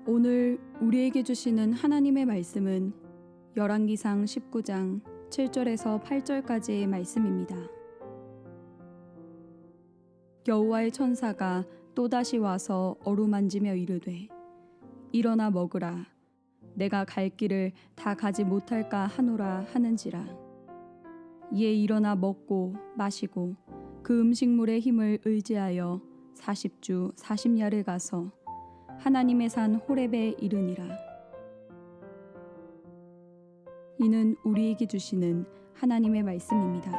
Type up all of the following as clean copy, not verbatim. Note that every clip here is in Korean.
오늘 우리에게 주시는 하나님의 말씀은 열왕기상 19장 7절에서 8절까지의 말씀입니다. 여호와의 천사가 또다시 와서 어루만지며 이르되 일어나 먹으라 내가 갈 길을 다 가지 못할까 하노라 하는지라. 이에 일어나 먹고 마시고 그 음식물의 힘을 의지하여 40주 40야를 가서 하나님의 산 호렙에 이르니라. 이는 우리에게 주시는 하나님의 말씀입니다.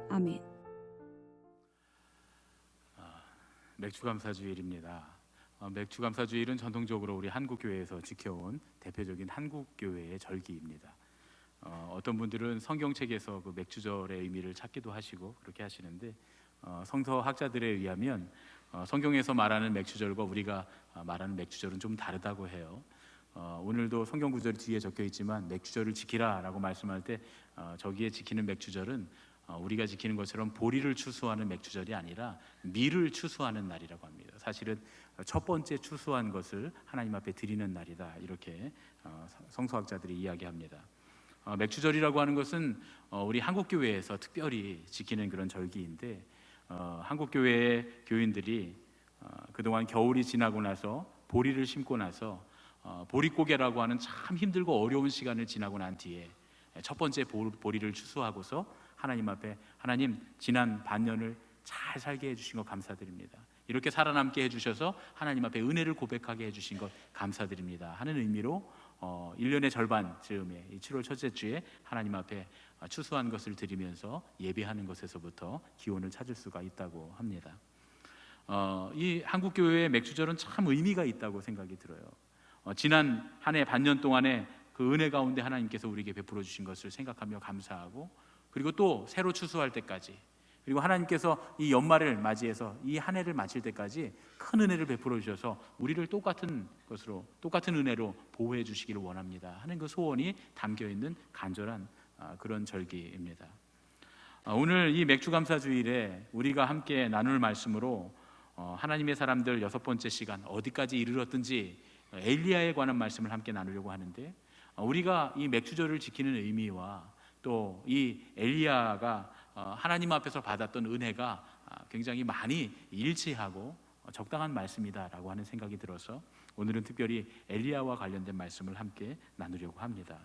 아멘. 맥주감사주일입니다. 맥주감사주일은 전통적으로 우리 한국교회에서 지켜온 대표적인 한국교회의 절기입니다. 어떤 분들은 성경책에서 그 맥주절의 의미를 찾기도 하시고 그렇게 하시는데 성서학자들에 의하면 성경에서 말하는 맥주절과 우리가 말하는 맥주절은 좀 다르다고 해요. 오늘도 성경 구절이 뒤에 적혀 있지만 맥주절을 지키라 라고 말씀할 때 저기에 지키는 맥주절은 우리가 지키는 것처럼 보리를 추수하는 맥주절이 아니라 밀을 추수하는 날이라고 합니다. 사실은 첫 번째 추수한 것을 하나님 앞에 드리는 날이다, 이렇게 성서학자들이 이야기합니다. 맥주절이라고 하는 것은 우리 한국교회에서 특별히 지키는 그런 절기인데, 한국교회의 교인들이 그동안 겨울이 지나고 나서 보리를 심고 나서 보릿고개라고 하는 참 힘들고 어려운 시간을 지나고 난 뒤에 첫 번째 보리를 추수하고서 하나님 앞에, 하나님 지난 반년을 잘 살게 해주신 것 감사드립니다, 이렇게 살아남게 해주셔서 하나님 앞에 은혜를 고백하게 해주신 것 감사드립니다 하는 의미로 1년의 절반 즈음에 7월 첫째 주에 하나님 앞에 추수한 것을 드리면서 예배하는 것에서부터 기원을 찾을 수가 있다고 합니다. 이 한국교회의 맥주절은 참 의미가 있다고 생각이 들어요. 지난 한 해 반년 동안에 그 은혜 가운데 하나님께서 우리에게 베풀어 주신 것을 생각하며 감사하고, 그리고 또 새로 추수할 때까지, 그리고 하나님께서 이 연말을 맞이해서 이 한 해를 마칠 때까지 큰 은혜를 베풀어 주셔서 우리를 똑같은 것으로, 똑같은 은혜로 보호해 주시기를 원합니다 하는 그 소원이 담겨 있는 간절한 그런 절기입니다. 오늘 이 맥주감사주일에 우리가 함께 나눌 말씀으로 하나님의 사람들 6번째 시간 어디까지 이르렀든지 엘리야에 관한 말씀을 함께 나누려고 하는데, 우리가 이 맥주절을 지키는 의미와 또 이 엘리야가 하나님 앞에서 받았던 은혜가 굉장히 많이 일치하고 적당한 말씀이다라고 하는 생각이 들어서 오늘은 특별히 엘리야와 관련된 말씀을 함께 나누려고 합니다.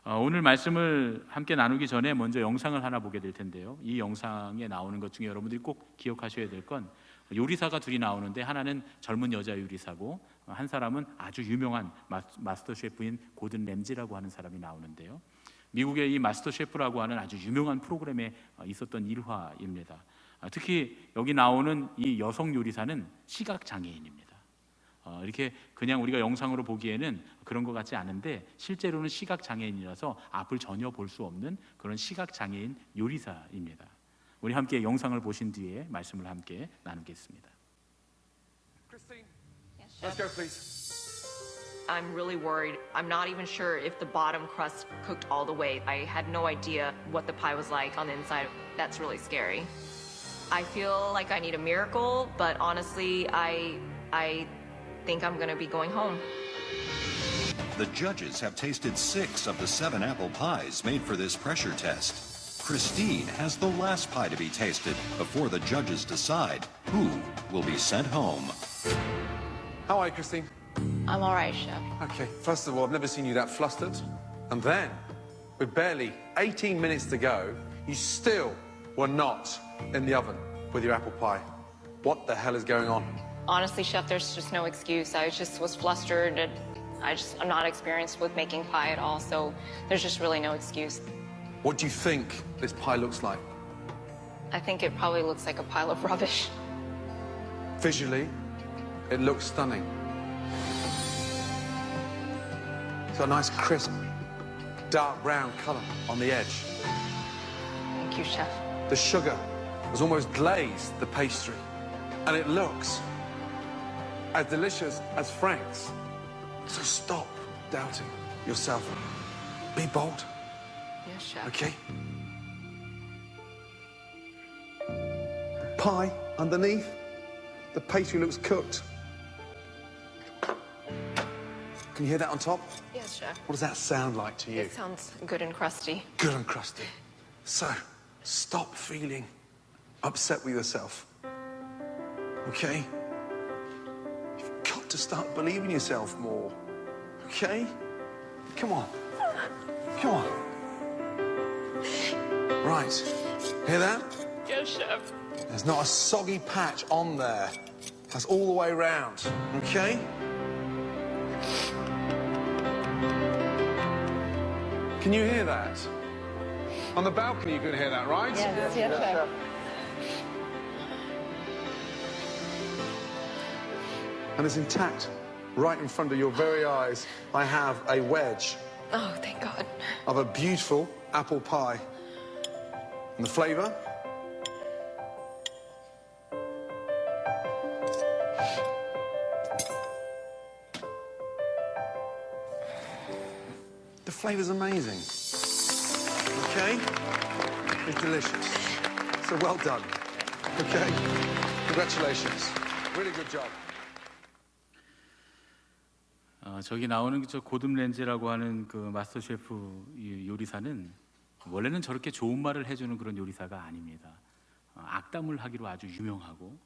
오늘 말씀을 함께 나누기 전에 먼저 영상을 하나 보게 될 텐데요, 이 영상에 나오는 것 중에 여러분들이 꼭 기억하셔야 될 건 요리사가 둘이 나오는데, 하나는 젊은 여자 요리사고 한 사람은 아주 유명한 마스터 셰프인 고든 램지라고 하는 사람이 나오는데요, 미국의 이 마스터 셰프라고 하는 아주 유명한 프로그램에 있었던 일화입니다. 특히 여기 나오는 이 여성 요리사는 시각장애인입니다. 이렇게 그냥 우리가 영상으로 보기에는 그런 것 같지 않은데 실제로는 시각장애인이라서 앞을 전혀 볼 수 없는 그런 시각장애인 요리사입니다. 우리 함께 영상을 보신 뒤에 말씀을 함께 나누겠습니다. Christine, Yes, let's chef. go please. I'm really worried. I'm not even sure if the bottom crust cooked all the way. I had no idea what the pie was like on the inside. That's really scary. I feel like I need a miracle, but honestly, I think I'm gonna be going home. The judges have tasted 6 of the 7 apple pies made for this pressure test. Christine has the last pie to be tasted before the judges decide who will be sent home. How are you, Christine? I'm all right, chef. Okay, first of all, I've never seen you that flustered. And then, with barely 18 minutes to go, you still were not in the oven with your apple pie. What the hell is going on? Honestly, chef, there's just no excuse. I just was flustered and I'm not experienced with making pie at all, so there's just really no excuse. What do you think this pie looks like? I think it probably looks like a pile of rubbish. Visually, it looks stunning. It's got a nice crisp, dark brown colour on the edge. Thank you, chef. The sugar has almost glazed the pastry, and it looks as delicious as Frank's. So stop doubting yourself. Be bold, Yes, chef. okay? Pie underneath. The pastry looks cooked. Can you hear that on top? Yes, chef. What does that sound like to you? It sounds good and crusty. Good and crusty. So, stop feeling upset with yourself. Okay? You've got to start believing yourself more. Okay? Come on. Come on. Right. Hear that? Yes, chef. There's not a soggy patch on there. That's all the way around. Okay? Can you hear that? On the balcony you can hear that, right? Yes, chef. And it's intact. Right in front of your very eyes, I have a wedge Oh, thank God. of a beautiful apple pie. And the flavour? The flavour's amazing. Okay? It's delicious. So well done. Okay? Congratulations. Really good job. 저기 나오는 저 고든 램지라고 하는 그 마스터 셰프 이 요리사는 원래는 저렇게 좋은 말을 해주는 그런 요리사가 아닙니다. 악담을 하기로 아주 유명하고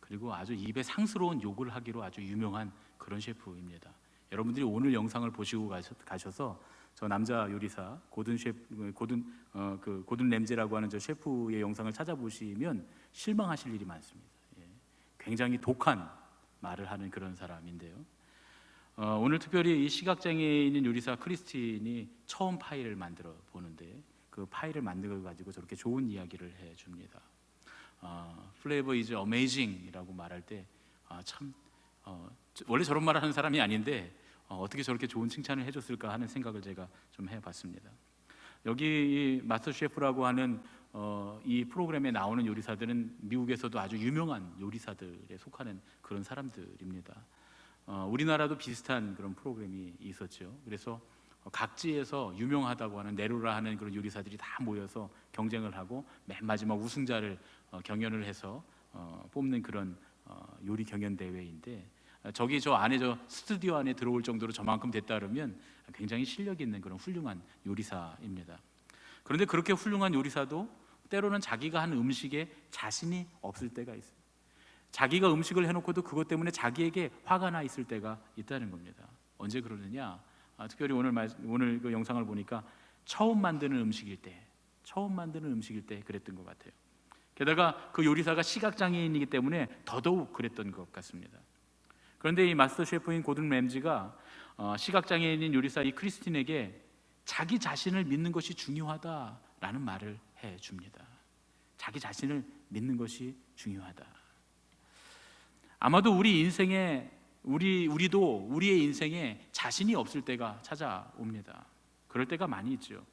그리고 아주 입에 상스러운 욕을 하기로 아주 유명한 그런 셰프입니다. 여러분들이 오늘 영상을 보시고 가셔서 저 남자 요리사 고든 램지라고 하는 저 셰프의 영상을 찾아보시면 실망하실 일이 많습니다. 예. 굉장히 독한 말을 하는 그런 사람인데요. 오늘 특별히 이 시각장애인인 요리사 크리스틴이 처음 파이를 만들어 보는데 그 파이를 만들어 가지고 저렇게 좋은 이야기를 해 줍니다. Flavor is amazing이라고 말할 때 참 원래 저런 말을 하는 사람이 아닌데 어떻게 저렇게 좋은 칭찬을 해줬을까 하는 생각을 제가 좀 해봤습니다. 여기 이 마스터 셰프라고 하는 이 프로그램에 나오는 요리사들은 미국에서도 아주 유명한 요리사들에 속하는 그런 사람들입니다. 우리나라도 비슷한 그런 프로그램이 있었죠. 그래서 각지에서 유명하다고 하는 네로라 하는 그런 요리사들이 다 모여서 경쟁을 하고 맨 마지막 우승자를 경연을 해서 뽑는 그런 요리 경연 대회인데 저기 저 안에 저 스튜디오 안에 들어올 정도로 저만큼 됐다 그러면 굉장히 실력 있는 그런 훌륭한 요리사입니다. 그런데 그렇게 훌륭한 요리사도 때로는 자기가 한 음식에 자신이 없을 때가 있어요. 자기가 음식을 해놓고도 그것 때문에 자기에게 화가 나 있을 때가 있다는 겁니다. 언제 그러느냐? 특별히 오늘 그 영상을 보니까 처음 만드는 음식일 때 그랬던 것 같아요. 게다가 그 요리사가 시각장애인이기 때문에 더더욱 그랬던 것 같습니다. 그런데 이 마스터 셰프인 고든 램지가 시각장애인인 요리사 이 크리스틴에게 자기 자신을 믿는 것이 중요하다라는 말을 해줍니다. 자기 자신을 믿는 것이 중요하다. 아마도 우리도 우리의 인생에 자신이 없을 때가 찾아옵니다. 그럴 때가 많이 있죠.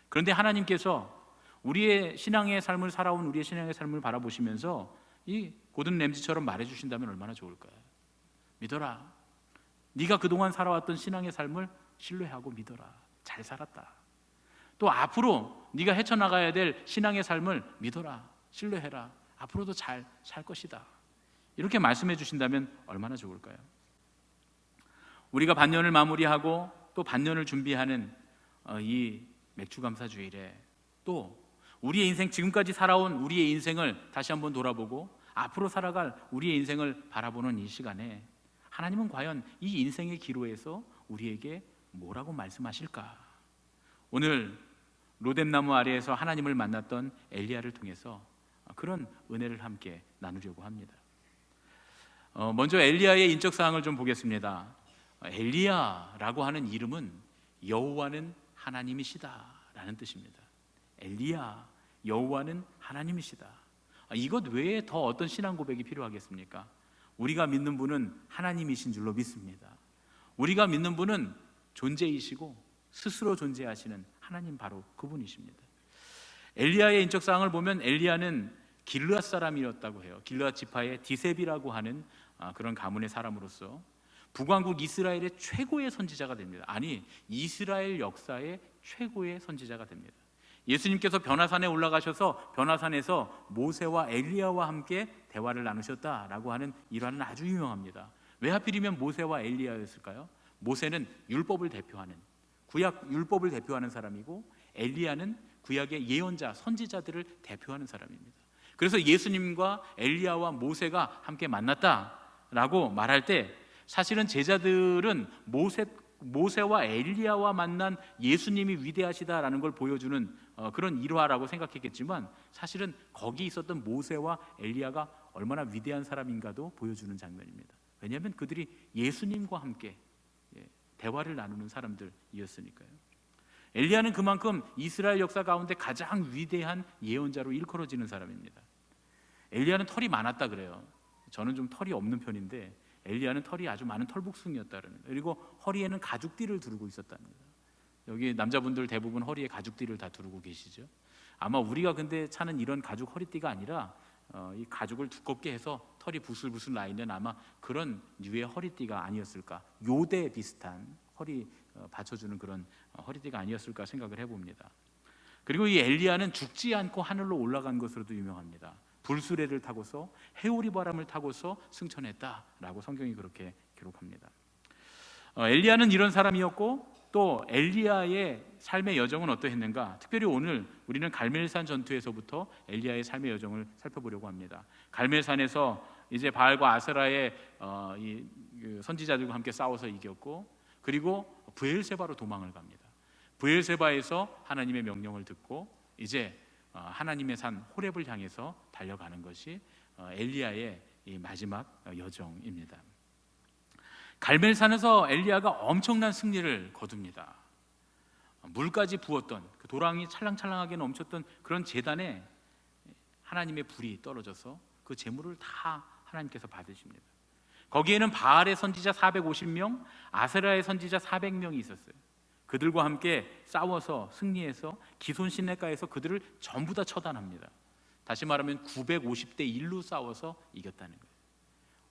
그런데 하나님께서 우리의 신앙의 삶을 살아온 우리의 신앙의 삶을 바라보시면서 이 고든 램지처럼 말해주신다면 얼마나 좋을까요? 믿어라. 네가 그동안 살아왔던 신앙의 삶을 신뢰하고 믿어라. 잘 살았다. 또 앞으로 네가 헤쳐나가야 될 신앙의 삶을 믿어라. 신뢰해라. 앞으로도 잘 살 것이다. 이렇게 말씀해 주신다면 얼마나 좋을까요? 우리가 반년을 마무리하고 또 반년을 준비하는 이 맥주감사주일에 또 우리의 인생, 지금까지 살아온 우리의 인생을 다시 한번 돌아보고 앞으로 살아갈 우리의 인생을 바라보는 이 시간에 하나님은 과연 이 인생의 기로에서 우리에게 뭐라고 말씀하실까? 오늘 로뎀나무 아래에서 하나님을 만났던 엘리야를 통해서 그런 은혜를 함께 나누려고 합니다. 먼저 엘리야의 인적 사항을 좀 보겠습니다. 엘리야라고 하는 이름은 여호와는 하나님이시다라는 뜻입니다. 엘리야, 여호와는 하나님이시다. 이것 외에 더 어떤 신앙 고백이 필요하겠습니까? 우리가 믿는 분은 하나님이신 줄로 믿습니다. 우리가 믿는 분은 존재이시고 스스로 존재하시는 하나님, 바로 그분이십니다. 엘리야의 인적 사항을 보면 엘리야는 길르앗 사람이었다고 해요. 길르앗 지파의 디셉이라고 하는 그런 가문의 사람으로서 북왕국 이스라엘의 최고의 선지자가 됩니다. 아니, 이스라엘 역사의 최고의 선지자가 됩니다. 예수님께서 변화산에 올라가셔서 변화산에서 모세와 엘리야와 함께 대화를 나누셨다라고 하는 일화는 아주 유명합니다. 왜 하필이면 모세와 엘리야였을까요? 모세는 율법을 대표하는, 구약 율법을 대표하는 사람이고 엘리야는 구약의 예언자, 선지자들을 대표하는 사람입니다. 그래서 예수님과 엘리야와 모세가 함께 만났다라고 말할 때 사실은 제자들은 모세와 엘리야와 만난 예수님이 위대하시다라는 걸 보여주는 그런 일화라고 생각했겠지만 사실은 거기 있었던 모세와 엘리야가 얼마나 위대한 사람인가도 보여주는 장면입니다. 왜냐하면 그들이 예수님과 함께 대화를 나누는 사람들이었으니까요. 엘리야는 그만큼 이스라엘 역사 가운데 가장 위대한 예언자로 일컬어지는 사람입니다. 엘리야는 털이 많았다 그래요. 저는 좀 털이 없는 편인데 엘리야는 털이 아주 많은 털복숭이였다 그럽니다. 그리고 허리에는 가죽띠를 두르고 있었답니다. 여기 남자분들 대부분 허리에 가죽띠를 다 두르고 계시죠. 아마 우리가 근데 차는 이런 가죽 허리띠가 아니라 이 가죽을 두껍게 해서 털이 부슬부슬 나 있는 아마 그런 류의 허리띠가 아니었을까, 요대 비슷한 허리 받쳐주는 그런 허리띠가 아니었을까 생각을 해봅니다. 그리고 이 엘리야는 죽지 않고 하늘로 올라간 것으로도 유명합니다. 불수레를 타고서 해오리 바람을 타고서 승천했다라고 성경이 그렇게 기록합니다. 엘리야는 이런 사람이었고 또 엘리야의 삶의 여정은 어떠했는가? 특별히 오늘 우리는 갈멜산 전투에서부터 엘리야의 삶의 여정을 살펴보려고 합니다. 갈멜산에서 이제 바알과 아세라의 선지자들과 함께 싸워서 이겼고, 그리고 브엘세바로 도망을 갑니다. 브엘세바에서 하나님의 명령을 듣고 이제 하나님의 산 호렙을 향해서 달려가는 것이 엘리야의 이 마지막 여정입니다. 갈멜산에서 엘리야가 엄청난 승리를 거둡니다. 물까지 부었던 그 도랑이 찰랑찰랑하게 넘쳤던 그런 제단에 하나님의 불이 떨어져서 그 제물을 다 하나님께서 받으십니다. 거기에는 바알의 선지자 450명, 아세라의 선지자 400명이 있었어요. 그들과 함께 싸워서 승리해서 기손 시내가에서 그들을 전부 다 처단합니다. 다시 말하면 950대 1로 싸워서 이겼다는 거예요.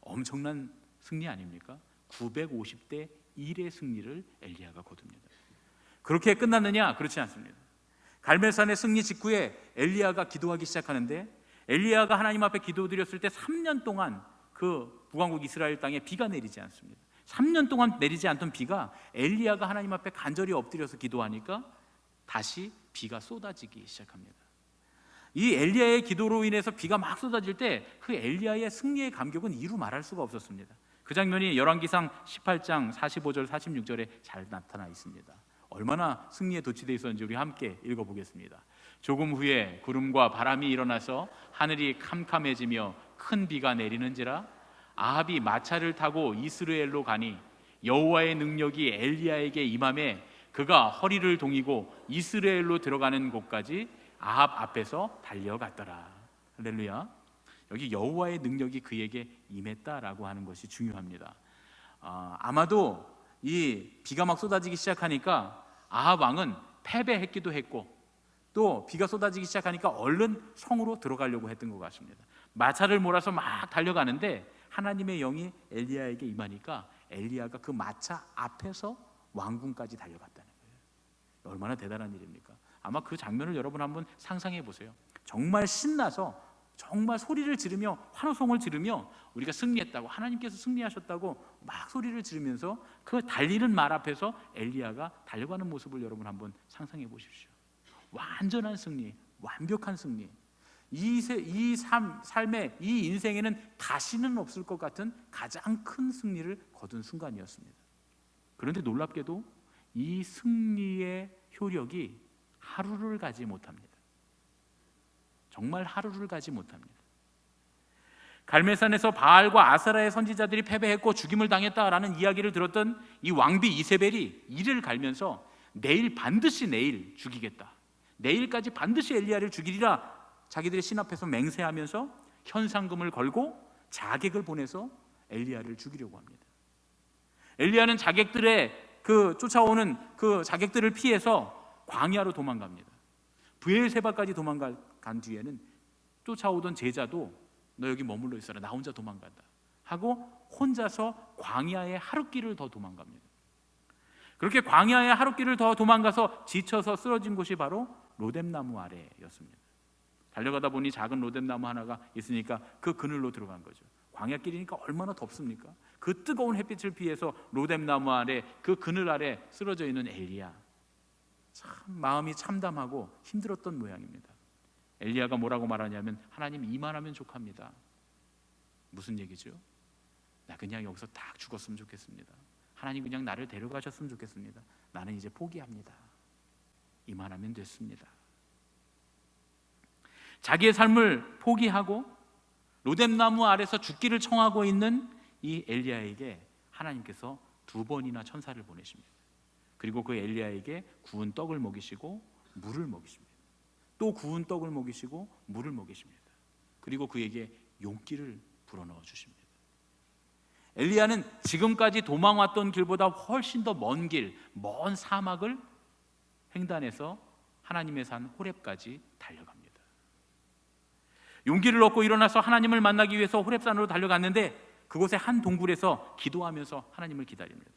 엄청난 승리 아닙니까? 950대 1의 승리를 엘리야가 거둡니다. 그렇게 끝났느냐? 그렇지 않습니다. 갈멜산의 승리 직후에 엘리야가 기도하기 시작하는데, 엘리야가 하나님 앞에 기도드렸을 때 3년 동안 그 북왕국 이스라엘 땅에 비가 내리지 않습니다. 3년 동안 내리지 않던 비가 엘리야가 하나님 앞에 간절히 엎드려서 기도하니까 다시 비가 쏟아지기 시작합니다. 이 엘리야의 기도로 인해서 비가 막 쏟아질 때 그 엘리야의 승리의 감격은 이루 말할 수가 없었습니다. 그 장면이 열왕기상 18장 45절 46절에 잘 나타나 있습니다. 얼마나 승리에 도취되어 있었는지 우리 함께 읽어보겠습니다. 조금 후에 구름과 바람이 일어나서 하늘이 캄캄해지며 큰 비가 내리는지라 아합이 마차를 타고 이스라엘로 가니 여호와의 능력이 엘리야에게 임함에 그가 허리를 동이고 이스라엘로 들어가는 곳까지 아합 앞에서 달려갔더라. 할렐루야. 여기 여호와의 능력이 그에게 임했다라고 하는 것이 중요합니다. 아마도 이 비가 막 쏟아지기 시작하니까 아합 왕은 패배했기도 했고 또 비가 쏟아지기 시작하니까 얼른 성으로 들어가려고 했던 것 같습니다. 마차를 몰아서 막 달려가는데 하나님의 영이 엘리야에게 임하니까 엘리야가 그 마차 앞에서 왕궁까지 달려갔다는 거예요. 얼마나 대단한 일입니까? 아마 그 장면을 여러분 한번 상상해 보세요. 정말 신나서 정말 소리를 지르며 환호성을 지르며 우리가 승리했다고, 하나님께서 승리하셨다고 막 소리를 지르면서 그 달리는 말 앞에서 엘리야가 달려가는 모습을 여러분 한번 상상해 보십시오. 완전한 승리, 완벽한 승리. 이 삶의 이 인생에는 다시는 없을 것 같은 가장 큰 승리를 거둔 순간이었습니다. 그런데 놀랍게도 이 승리의 효력이 하루를 가지 못합니다. 정말 하루를 가지 못합니다. 갈멜산에서 바알과 아세라의 선지자들이 패배했고 죽임을 당했다라는 이야기를 들었던 이 왕비 이세벨이 이를 갈면서 내일 반드시 내일 죽이겠다, 내일까지 반드시 엘리야를 죽이리라 자기들의 신 앞에서 맹세하면서 현상금을 걸고 자객을 보내서 엘리야를 죽이려고 합니다. 엘리야는 자객들의 쫓아오는 그 자객들을 피해서 광야로 도망갑니다. 브엘세바까지 도망간 뒤에는 쫓아오던 제자도 너 여기 머물러 있어라, 나 혼자 도망간다 하고 혼자서 광야의 하룻길을 더 도망갑니다. 그렇게 광야의 하룻길을 더 도망가서 지쳐서 쓰러진 곳이 바로 로뎀나무 아래였습니다. 달려가다 보니 작은 로뎀나무 하나가 있으니까 그 그늘로 들어간 거죠. 광야길이니까 얼마나 덥습니까? 그 뜨거운 햇빛을 피해서 로뎀나무 아래 그 그늘 아래 쓰러져 있는 엘리야, 참 마음이 참담하고 힘들었던 모양입니다. 엘리야가 뭐라고 말하냐면 하나님 이만하면 족합니다. 무슨 얘기죠? 나 그냥 여기서 딱 죽었으면 좋겠습니다. 하나님 그냥 나를 데려가셨으면 좋겠습니다. 나는 이제 포기합니다. 이만하면 됐습니다. 자기의 삶을 포기하고 로뎀나무 아래서 죽기를 청하고 있는 이 엘리야에게 하나님께서 2번이나 천사를 보내십니다. 그리고 그 엘리야에게 구운 떡을 먹이시고 물을 먹이십니다. 또 구운 떡을 먹이시고 물을 먹이십니다. 그리고 그에게 용기를 불어넣어 주십니다. 엘리야는 지금까지 도망왔던 길보다 훨씬 더 먼 길, 먼 사막을 횡단해서 하나님의 산 호렙까지 달려갑니다. 용기를 얻고 일어나서 하나님을 만나기 위해서 호렙산으로 달려갔는데 그곳의 한 동굴에서 기도하면서 하나님을 기다립니다.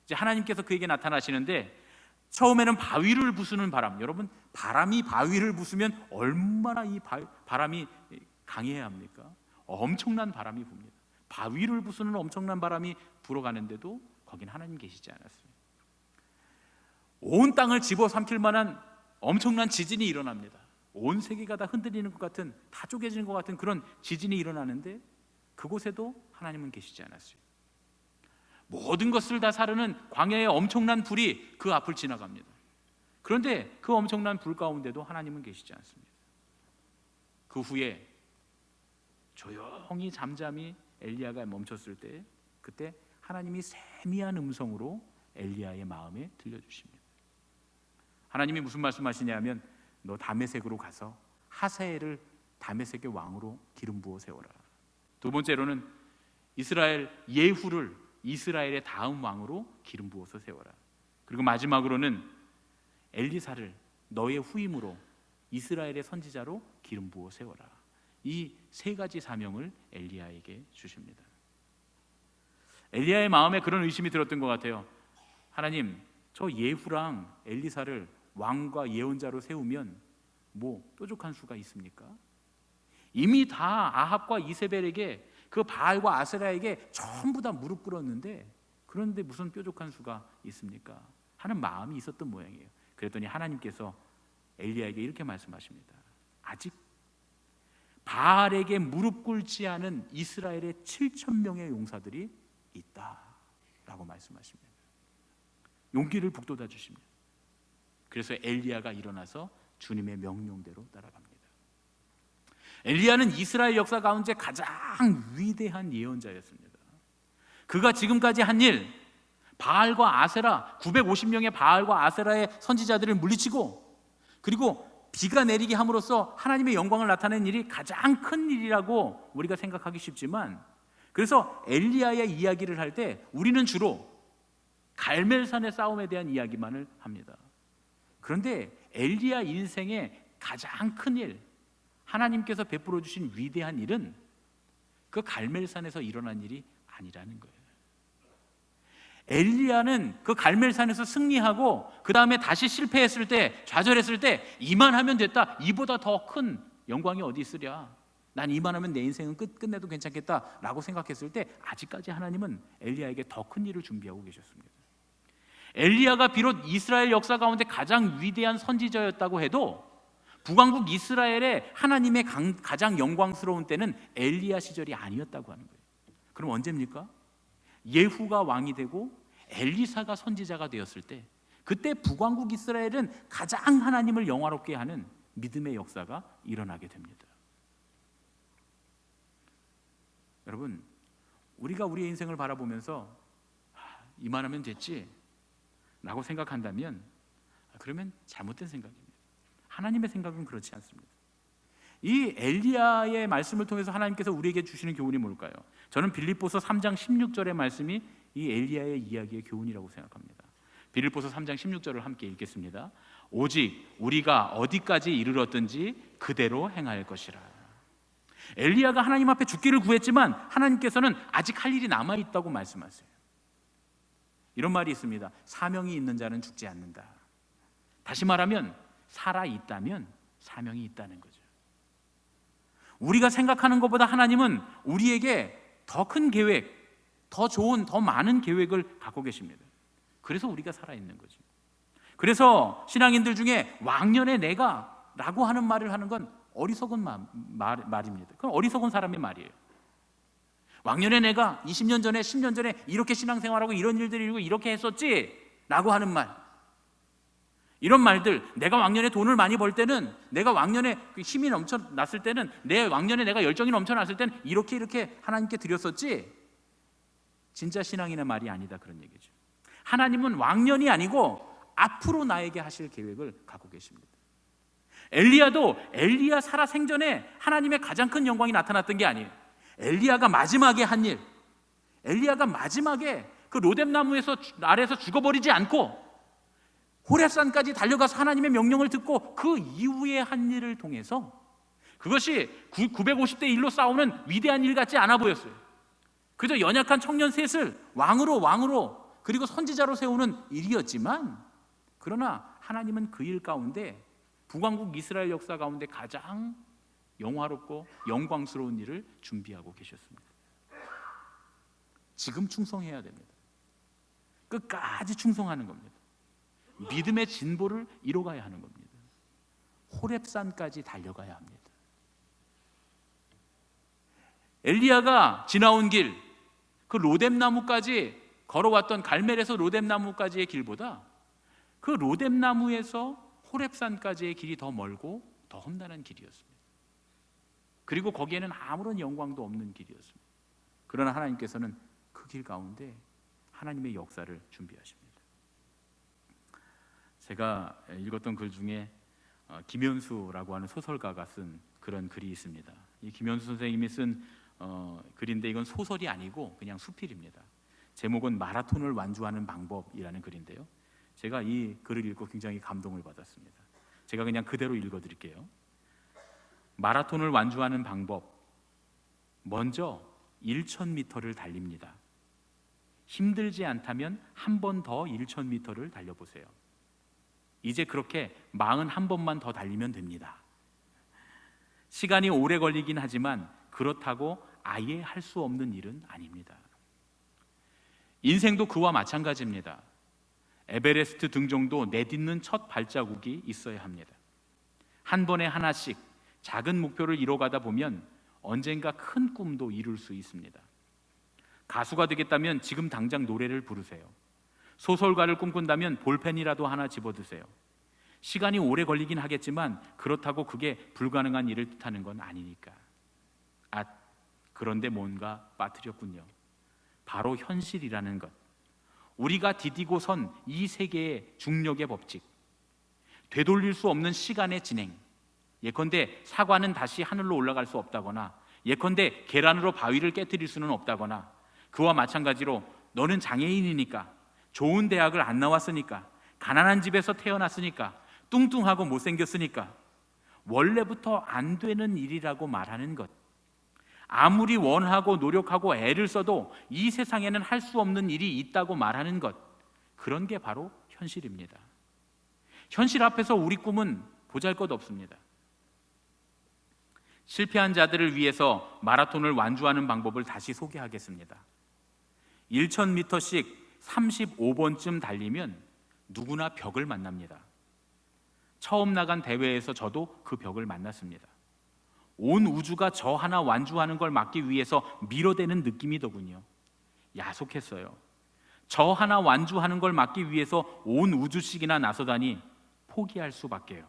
이제 하나님께서 그에게 나타나시는데 처음에는 바위를 부수는 바람, 여러분 바람이 바위를 부수면 얼마나 이 바람이 강해야 합니까? 엄청난 바람이 붑니다. 바위를 부수는 엄청난 바람이 불어가는데도 거긴 하나님 계시지 않았어요. 온 땅을 집어삼킬 만한 엄청난 지진이 일어납니다. 온 세계가 다 흔들리는 것 같은, 다 쪼개지는 것 같은 그런 지진이 일어나는데 그곳에도 하나님은 계시지 않았어요. 모든 것을 다 사르는 광야의 엄청난 불이 그 앞을 지나갑니다. 그런데 그 엄청난 불 가운데도 하나님은 계시지 않습니다. 그 후에 조용히 잠잠히 엘리야가 멈췄을 때 그때 하나님이 세미한 음성으로 엘리야의 마음에 들려주십니다. 하나님이 무슨 말씀하시냐면 너 다메섹으로 가서 하사엘을 다메섹의 왕으로 기름 부어 세워라. 두 번째로는 이스라엘 예후를 이스라엘의 다음 왕으로 기름 부어서 세워라. 그리고 마지막으로는 엘리사를 너의 후임으로 이스라엘의 선지자로 기름 부어 세워라. 이 세 가지 사명을 엘리야에게 주십니다. 엘리야의 마음에 그런 의심이 들었던 것 같아요. 하나님, 저 예후랑 엘리사를 왕과 예언자로 세우면 뭐 뾰족한 수가 있습니까? 이미 다 아합과 이세벨에게 그 바알과 아세라에게 전부 다 무릎 꿇었는데 그런데 무슨 뾰족한 수가 있습니까? 하는 마음이 있었던 모양이에요. 그랬더니 하나님께서 엘리야에게 이렇게 말씀하십니다. 아직 바알에게 무릎 꿇지 않은 이스라엘의 7,000명의 용사들이 있다라고 말씀하십니다. 용기를 북돋아 주십니다. 그래서 엘리야가 일어나서 주님의 명령대로 따라갑니다. 엘리야는 이스라엘 역사 가운데 가장 위대한 예언자였습니다. 그가 지금까지 한 일, 바알과 아세라 950명의 바알과 아세라의 선지자들을 물리치고 그리고 비가 내리게 함으로써 하나님의 영광을 나타낸 일이 가장 큰 일이라고 우리가 생각하기 쉽지만 그래서 엘리야의 이야기를 할 때 우리는 주로 갈멜산의 싸움에 대한 이야기만을 합니다. 그런데 엘리야 인생의 가장 큰 일, 하나님께서 베풀어 주신 위대한 일은 그 갈멜산에서 일어난 일이 아니라는 거예요. 엘리야는 그 갈멜산에서 승리하고 그 다음에 다시 실패했을 때, 좌절했을 때 이만하면 됐다, 이보다 더 큰 영광이 어디 있으랴, 난 이만하면 내 인생은 끝내도 괜찮겠다라고 생각했을 때 아직까지 하나님은 엘리야에게 더 큰 일을 준비하고 계셨습니다. 엘리야가 비록 이스라엘 역사 가운데 가장 위대한 선지자였다고 해도 북왕국 이스라엘의 하나님의 가장 영광스러운 때는 엘리야 시절이 아니었다고 하는 거예요. 그럼 언제입니까? 예후가 왕이 되고 엘리사가 선지자가 되었을 때, 그때 북왕국 이스라엘은 가장 하나님을 영화롭게 하는 믿음의 역사가 일어나게 됩니다. 여러분, 우리가 우리의 인생을 바라보면서 이만하면 됐지 라고 생각한다면 그러면 잘못된 생각입니다. 하나님의 생각은 그렇지 않습니다. 이 엘리야의 말씀을 통해서 하나님께서 우리에게 주시는 교훈이 뭘까요? 저는 빌립보서 3장 16절의 말씀이 이 엘리야의 이야기의 교훈이라고 생각합니다. 빌립보서 3장 16절을 함께 읽겠습니다. 오직 우리가 어디까지 이르렀든지 그대로 행할 것이라. 엘리야가 하나님 앞에 죽기를 구했지만 하나님께서는 아직 할 일이 남아있다고 말씀하세요. 이런 말이 있습니다. 사명이 있는 자는 죽지 않는다. 다시 말하면 살아있다면 사명이 있다는 거죠. 우리가 생각하는 것보다 하나님은 우리에게 더 큰 계획, 더 좋은, 더 많은 계획을 갖고 계십니다. 그래서 우리가 살아있는 거죠. 그래서 신앙인들 중에 왕년에 내가 라고 하는 말을 하는 건 어리석은 말입니다. 그건 어리석은 사람의 말이에요. 왕년에 내가 20년 전에 10년 전에 이렇게 신앙생활하고 이런 일들을 이루고 이렇게 했었지 라고 하는 말, 이런 말들, 내가 왕년에 돈을 많이 벌 때는, 내가 왕년에 힘이 넘쳐났을 때는, 내 왕년에 내가 열정이 넘쳐났을 때는 이렇게 하나님께 드렸었지, 진짜 신앙인의 말이 아니다, 그런 얘기죠. 하나님은 왕년이 아니고 앞으로 나에게 하실 계획을 갖고 계십니다. 엘리야도 엘리야 살아 생전에 하나님의 가장 큰 영광이 나타났던 게 아니에요. 엘리야가 마지막에 한 일, 엘리야가 마지막에 그 로뎀나무에서 아래에서 죽어버리지 않고 호렙산까지 달려가서 하나님의 명령을 듣고 그 이후에 한 일을 통해서, 그것이 950대 1로 싸우는 위대한 일 같지 않아 보였어요. 그저 연약한 청년 셋을 왕으로 그리고 선지자로 세우는 일이었지만, 그러나 하나님은 그 일 가운데 북왕국 이스라엘 역사 가운데 가장 영화롭고 영광스러운 일을 준비하고 계셨습니다. 지금 충성해야 됩니다. 끝까지 충성하는 겁니다. 믿음의 진보를 이뤄가야 하는 겁니다. 호렙산까지 달려가야 합니다. 엘리야가 지나온 길, 그 로뎀나무까지 걸어왔던, 갈멜에서 로뎀나무까지의 길보다 그 로뎀나무에서 호렙산까지의 길이 더 멀고 더 험난한 길이었습니다. 그리고 거기에는 아무런 영광도 없는 길이었습니다. 그러나 하나님께서는 그 길 가운데 하나님의 역사를 준비하십니다. 제가 읽었던 글 중에 김현수라고 하는 소설가가 쓴 그런 글이 있습니다. 이 김현수 선생님이 쓴 글인데, 이건 소설이 아니고 그냥 수필입니다. 제목은 마라톤을 완주하는 방법이라는 글인데요, 제가 이 글을 읽고 굉장히 감동을 받았습니다. 제가 그냥 그대로 읽어드릴게요. 마라톤을 완주하는 방법, 먼저 1000m를 달립니다. 힘들지 않다면 한 번 더 1000m를 달려보세요. 이제 그렇게 41번만 더 달리면 됩니다. 시간이 오래 걸리긴 하지만 그렇다고 아예 할 수 없는 일은 아닙니다. 인생도 그와 마찬가지입니다. 에베레스트 등정도 내딛는 첫 발자국이 있어야 합니다. 한 번에 하나씩 작은 목표를 이뤄가다 보면 언젠가 큰 꿈도 이룰 수 있습니다. 가수가 되겠다면 지금 당장 노래를 부르세요. 소설가를 꿈꾼다면 볼펜이라도 하나 집어드세요. 시간이 오래 걸리긴 하겠지만 그렇다고 그게 불가능한 일을 뜻하는 건 아니니까. 그런데 뭔가 빠뜨렸군요. 바로 현실이라는 것. 우리가 디디고 선 이 세계의 중력의 법칙, 되돌릴 수 없는 시간의 진행, 예컨대 사과는 다시 하늘로 올라갈 수 없다거나, 예컨대 계란으로 바위를 깨뜨릴 수는 없다거나, 그와 마찬가지로 너는 장애인이니까, 좋은 대학을 안 나왔으니까, 가난한 집에서 태어났으니까, 뚱뚱하고 못생겼으니까, 원래부터 안 되는 일이라고 말하는 것, 아무리 원하고 노력하고 애를 써도 이 세상에는 할 수 없는 일이 있다고 말하는 것, 그런 게 바로 현실입니다. 현실 앞에서 우리 꿈은 보잘것없습니다. 실패한 자들을 위해서 마라톤을 완주하는 방법을 다시 소개하겠습니다. 1000m씩 35번쯤 달리면 누구나 벽을 만납니다. 처음 나간 대회에서 저도 그 벽을 만났습니다. 온 우주가 저 하나 완주하는 걸 막기 위해서 밀어대는 느낌이더군요. 야속했어요. 저 하나 완주하는 걸 막기 위해서 온 우주씩이나 나서다니 포기할 수밖에요.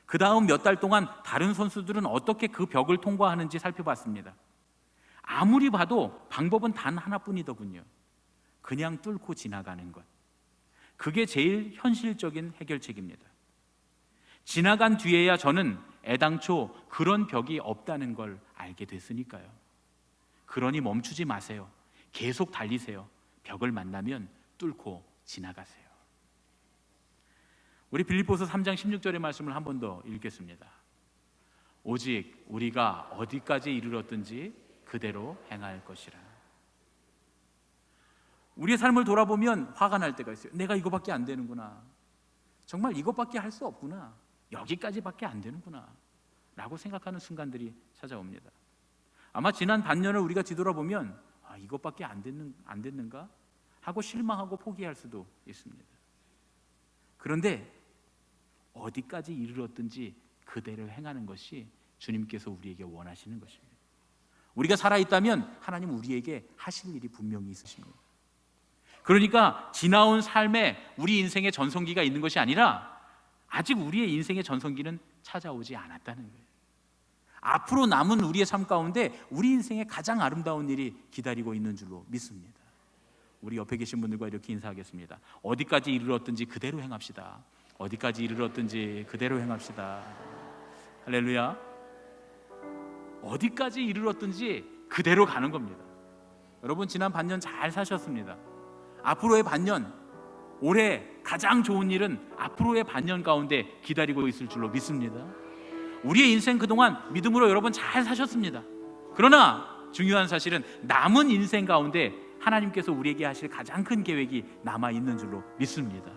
그 다음 몇 달 동안 다른 선수들은 어떻게 그 벽을 통과하는지 살펴봤습니다. 아무리 봐도 방법은 단 하나뿐이더군요. 그냥 뚫고 지나가는 것. 그게 제일 현실적인 해결책입니다. 지나간 뒤에야 저는 애당초 그런 벽이 없다는 걸 알게 됐으니까요. 그러니 멈추지 마세요. 계속 달리세요. 벽을 만나면 뚫고 지나가세요. 우리 빌립보서 3장 16절의 말씀을 한 번 더 읽겠습니다. 오직 우리가 어디까지 이르렀든지 그대로 행할 것이라. 우리의 삶을 돌아보면 화가 날 때가 있어요. 내가 이거밖에 안 되는구나. 정말 이것밖에 할 수 없구나. 여기까지밖에 안 되는구나 라고 생각하는 순간들이 찾아옵니다. 아마 지난 반년을 우리가 뒤돌아보면 이것밖에 안 됐는가 하고 실망하고 포기할 수도 있습니다. 그런데 어디까지 이르렀든지 그대로 행하는 것이 주님께서 우리에게 원하시는 것입니다. 우리가 살아있다면 하나님 우리에게 하실 일이 분명히 있으신 거예요. 그러니까 지나온 삶에 우리 인생의 전성기가 있는 것이 아니라 아직 우리의 인생의 전성기는 찾아오지 않았다는 거예요. 앞으로 남은 우리의 삶 가운데 우리 인생의 가장 아름다운 일이 기다리고 있는 줄로 믿습니다. 우리 옆에 계신 분들과 이렇게 인사하겠습니다. 어디까지 이르렀든지 그대로 행합시다. 어디까지 이르렀든지 그대로 행합시다. 할렐루야. 어디까지 이르렀든지 그대로 가는 겁니다. 여러분 지난 반년 잘 사셨습니다. 앞으로의 반년, 올해 가장 좋은 일은 앞으로의 반년 가운데 기다리고 있을 줄로 믿습니다. 우리의 인생 그동안 믿음으로 여러분 잘 사셨습니다. 그러나 중요한 사실은 남은 인생 가운데 하나님께서 우리에게 하실 가장 큰 계획이 남아있는 줄로 믿습니다.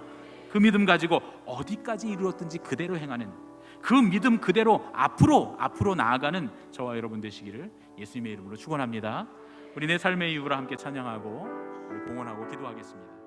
그 믿음 가지고 어디까지 이르렀든지 그대로 행하는, 그 믿음 그대로 앞으로 나아가는 저와 여러분 되시기를 예수님의 이름으로 축원합니다. 우리 내 삶의 이유로 함께 찬양하고 우리 봉헌하고 기도하겠습니다.